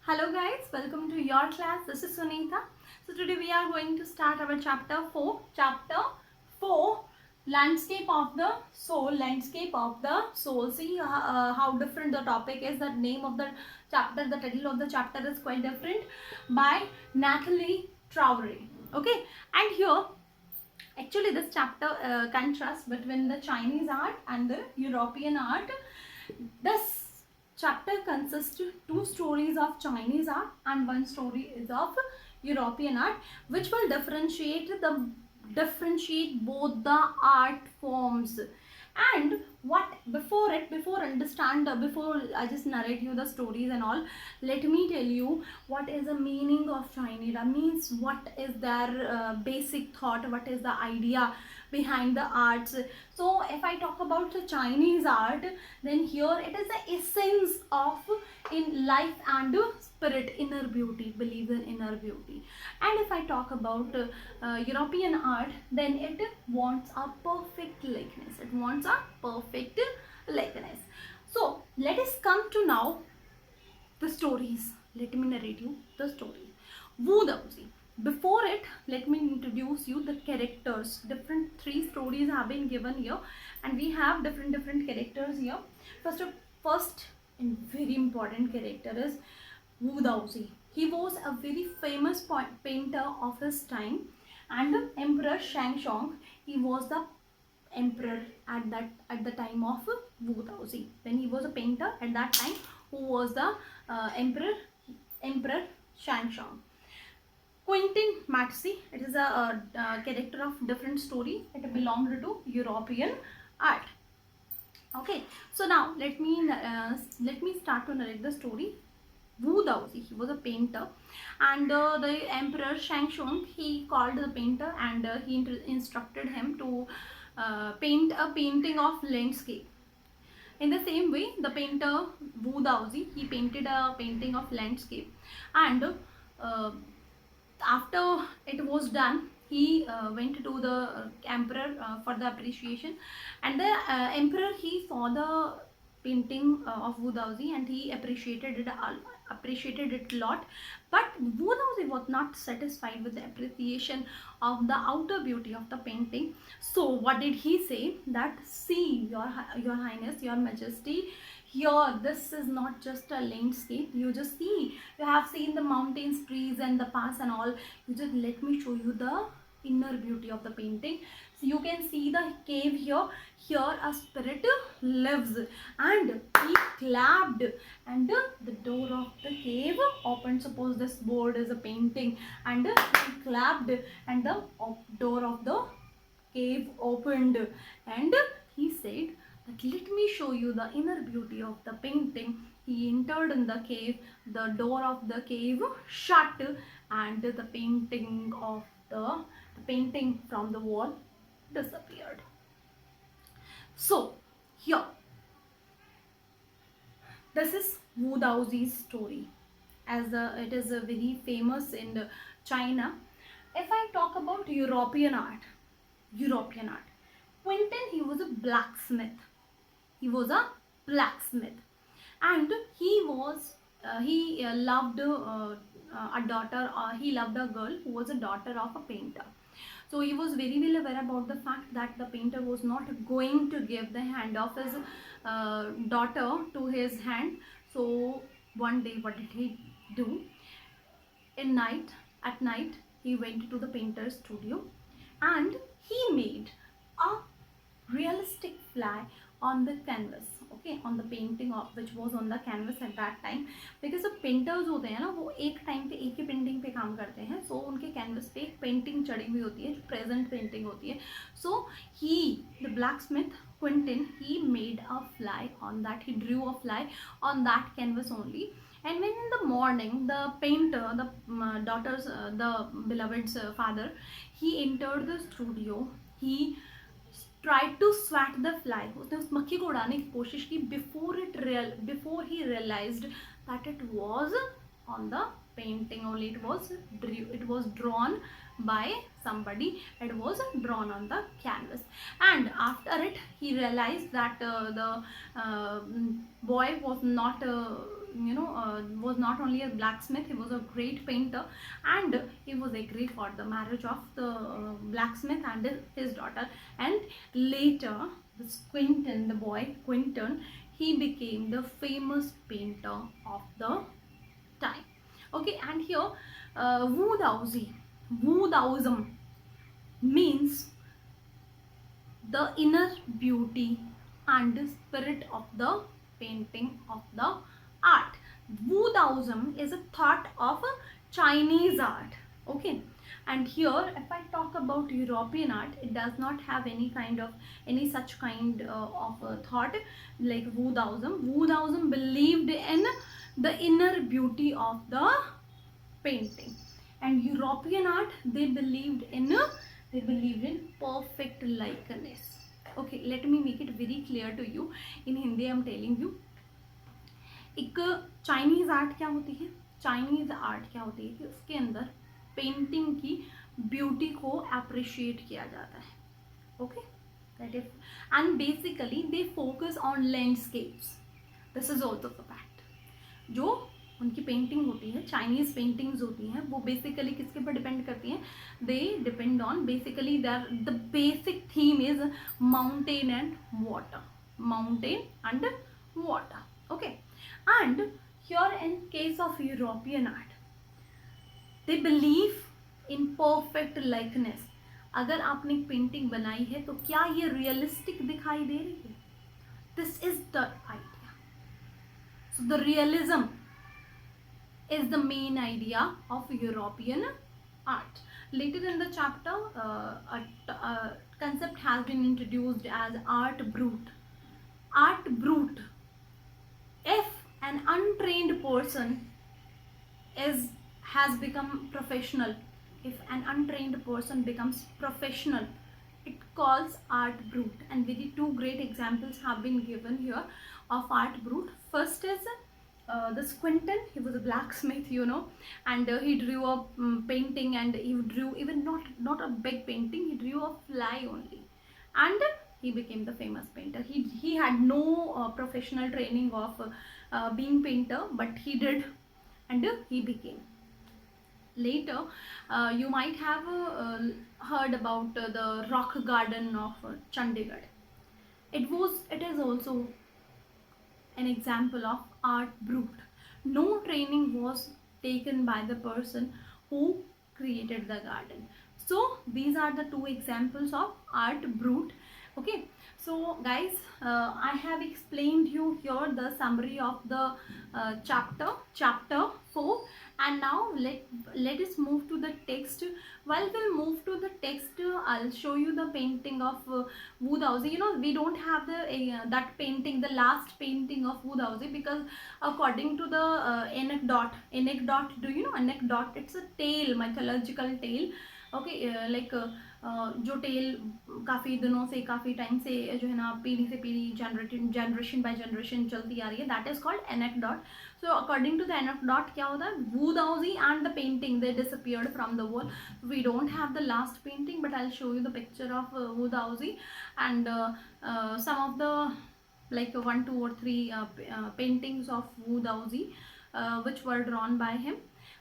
Hello guys, welcome to your class. This is Sunita. So today we are going to start our chapter 4. Chapter 4, Landscape of the Soul. Landscape of the Soul. See how different the topic is. The name of the chapter, the title of the chapter is quite different, by Nathalie Traoré. Okay, and here actually this chapter contrasts between the Chinese art and the European art. This chapter consists of two stories of Chinese art and one story is of European art, which will differentiate both the art forms. And what before understand before I just narrate you the stories and all, let me tell you what is the meaning of Chinese. That means what is their basic thought, what is the idea behind the arts. So if I talk about the Chinese art, then here it is the essence of in life and spirit, inner beauty, believes in inner beauty. And if I talk about European art, then it wants a perfect likeness. It wants a perfect likeness. So let us come to now the stories. Let me narrate you the story. Wu Daozi. Before it, let me introduce you the characters. Different three stories have been given here, and we have different characters here. First and very important character is Wu Daozi. He was a very famous painter of his time, and Emperor Shangshong. He was the emperor at the time of Wu Daozi. When he was a painter at that time, who was the Emperor Shangshong. Quentin Matsy, it is a character of different story. It belonged to European art. Okay, so now let me start to narrate the story. Wu Daozi, he was a painter, and the Emperor Shangshong, he called the painter and he instructed him to paint a painting of landscape. In the same way, the painter Wu Daozi, he painted a painting of landscape, and after it was done, he went to the emperor for the appreciation, and the emperor, he saw the painting of Wu Daozi and he appreciated it a lot. But Wu Daozi was not satisfied with the appreciation of the outer beauty of the painting. So what did he say? That, see, your highness, your majesty, here this is not just a landscape. You just see, you have seen the mountains, trees and the pass and all. You just let me show you the inner beauty of the painting. So you can see the cave here. Here a spirit lives, and he clapped, and the door of the cave opened. Suppose this board is a painting, and he clapped, and the door of the cave opened, and he said that, let me show you the inner beauty of the painting. He entered in the cave, the door of the cave shut, and the painting from the wall disappeared. So here, this is Wu Daozi's story, as it is very famous in China. If I talk about European art, Quentin, he was a blacksmith. And he loved a daughter. He loved a girl who was a daughter of a painter. So he was very well aware about the fact that the painter was not going to give the hand of his daughter to his hand. So one day, what did he do? At night, he went to the painter's studio and he made a realistic fly on the canvas. Okay, on the painting of which was on the canvas at that time, because the painters होते हैं ना, वो एक time पे एक ही painting पे काम करते हैं. So उनके कैनवस पे एक पेंटिंग चढ़ी हुई होती है जो प्रेजेंट पेंटिंग होती है. So the blacksmith Quentin, he made a fly on that. He drew a fly on that canvas only. And when in the morning, the painter, the beloved's father, he entered the studio. He tried to swat the fly. उसने उस मक्खी को उड़ाने की कोशिश की before he realized that it was on the painting only. It was drawn by somebody. It was drawn on the canvas, and after it he realized that the boy was not was not only a blacksmith, he was a great painter, and he was agreed for the marriage of the blacksmith and his daughter. And later, this Quentin, the boy Quentin, he became the famous painter of the time. Okay, and here Wu Daozi, Wu Daoism means the inner beauty and the spirit of the painting of the art. Wu Daoism is a thought of a Chinese art. Okay, and here if I talk about European art, it does not have any such kind of a thought like Wu Daoism. Wu Daoism believed in the inner beauty of the painting, and European art, they believed in perfect likeness. Okay, let me make it very clear to you. In Hindi I'm telling you, एक Chinese art क्या होती है, Chinese art क्या होती है कि उसके अंदर पेंटिंग की ब्यूटी को अप्रिशिएट किया जाता है. Okay, that is, and basically they focus on landscapes. This is also the fact. जो उनकी पेंटिंग होती है, चाइनीज पेंटिंग्स होती हैं, वो बेसिकली किसके ऊपर डिपेंड करती हैं? They depend on basically the basic theme is mountain and water, mountain and water. Okay, and here in case of European art, they believe in perfect likeness. अगर आपने एक पेंटिंग बनाई है तो क्या ये रियलिस्टिक दिखाई दे रही है? This is the idea. So the realism is the main idea of European art. Later in the chapter, a concept has been introduced as art brut. Art brut. If an untrained person has become professional, if an untrained person becomes professional, it calls art brut. And very two great examples have been given here of art brut. First is this Quentin. He was a blacksmith, and he drew a painting, and he drew even not a big painting, he drew a fly only, and he became the famous painter. He had no professional training of being painter, but he did, and he became. Later, you might have heard about the rock garden of Chandigarh. It is also an example of art brut. No training was taken by the person who created the garden. So these are the two examples of art brut. Okay, so guys, I have explained you here the summary of the chapter 4, and now let us move to the text. While we'll move to the text, I'll show you the painting of Wu Daozi. We don't have the that painting, the last painting of Wu Daozi, because according to the anecdote, do you know anecdote? It's a tale, mythological tale. Okay, जो tell काफ़ी दिनों से, काफ़ी time से जो है ना, पीढ़ी से पीढ़ी, जनरेशन बाय जनरेशन चलती आ रही है, that is called anecdote. So according to the anecdote क्या होता है? Wu Daozi and the painting they disappeared from the world. We don't have the last painting, but I will show you the picture of Wu Daozi and some of the like 1, 2 or 3 paintings of Wu Daozi which were drawn by him,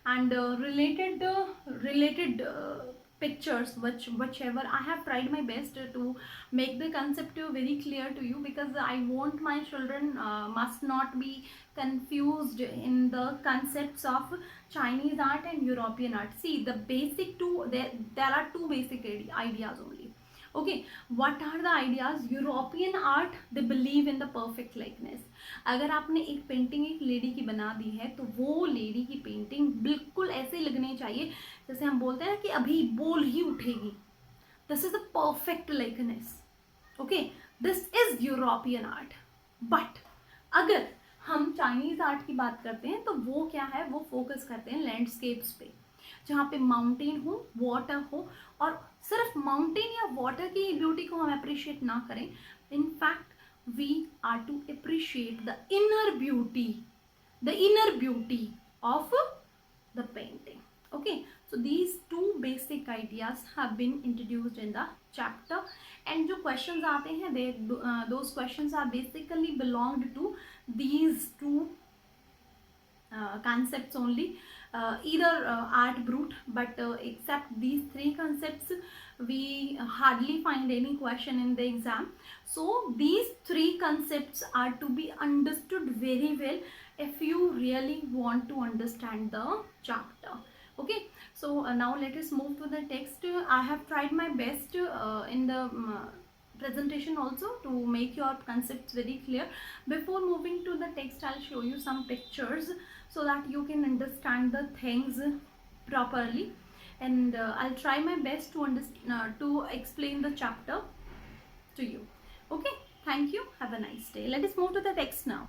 and related pictures, whichever I have tried my best to make the concept very clear to you, because I want my children must not be confused in the concepts of Chinese art and European art. See, the basic two, there are two basic ideas only. Okay, what are the ideas? European art, they believe in the perfect likeness. अगर आपने एक painting एक lady की बना दी है, तो वो lady की पेंटिंग बिल्कुल ऐसे लगनी चाहिए जैसे हम बोलते हैं ना कि अभी बोल ही उठेगी. This is the perfect likeness. Okay, this is European art. But अगर हम चाइनीज आर्ट की बात करते हैं, तो वो क्या है? वो फोकस करते हैं लैंडस्केप्स पे, जहाँ पे माउंटेन हो, वाटर हो, और सिर्फ माउंटेन या वाटर की ब्यूटी को हम अप्रिशिएट ना करें. In fact we are to appreciate the inner beauty of the painting. Okay, so these two basic ideas have been introduced in the chapter, and जो questions आते हैं, those questions are basically belonged to these two concepts only, either art brute, but except these three concepts we hardly find any question in the exam. So these three concepts are to be understood very well if you really want to understand the chapter. Okay, so now let us move to the text. I have tried my best in the presentation also to make your concepts very clear. Before moving to the text, I'll show you some pictures so that you can understand the things properly, and I'll try my best to to explain the chapter to you. Okay, thank you, have a nice day. Let us move to the text now.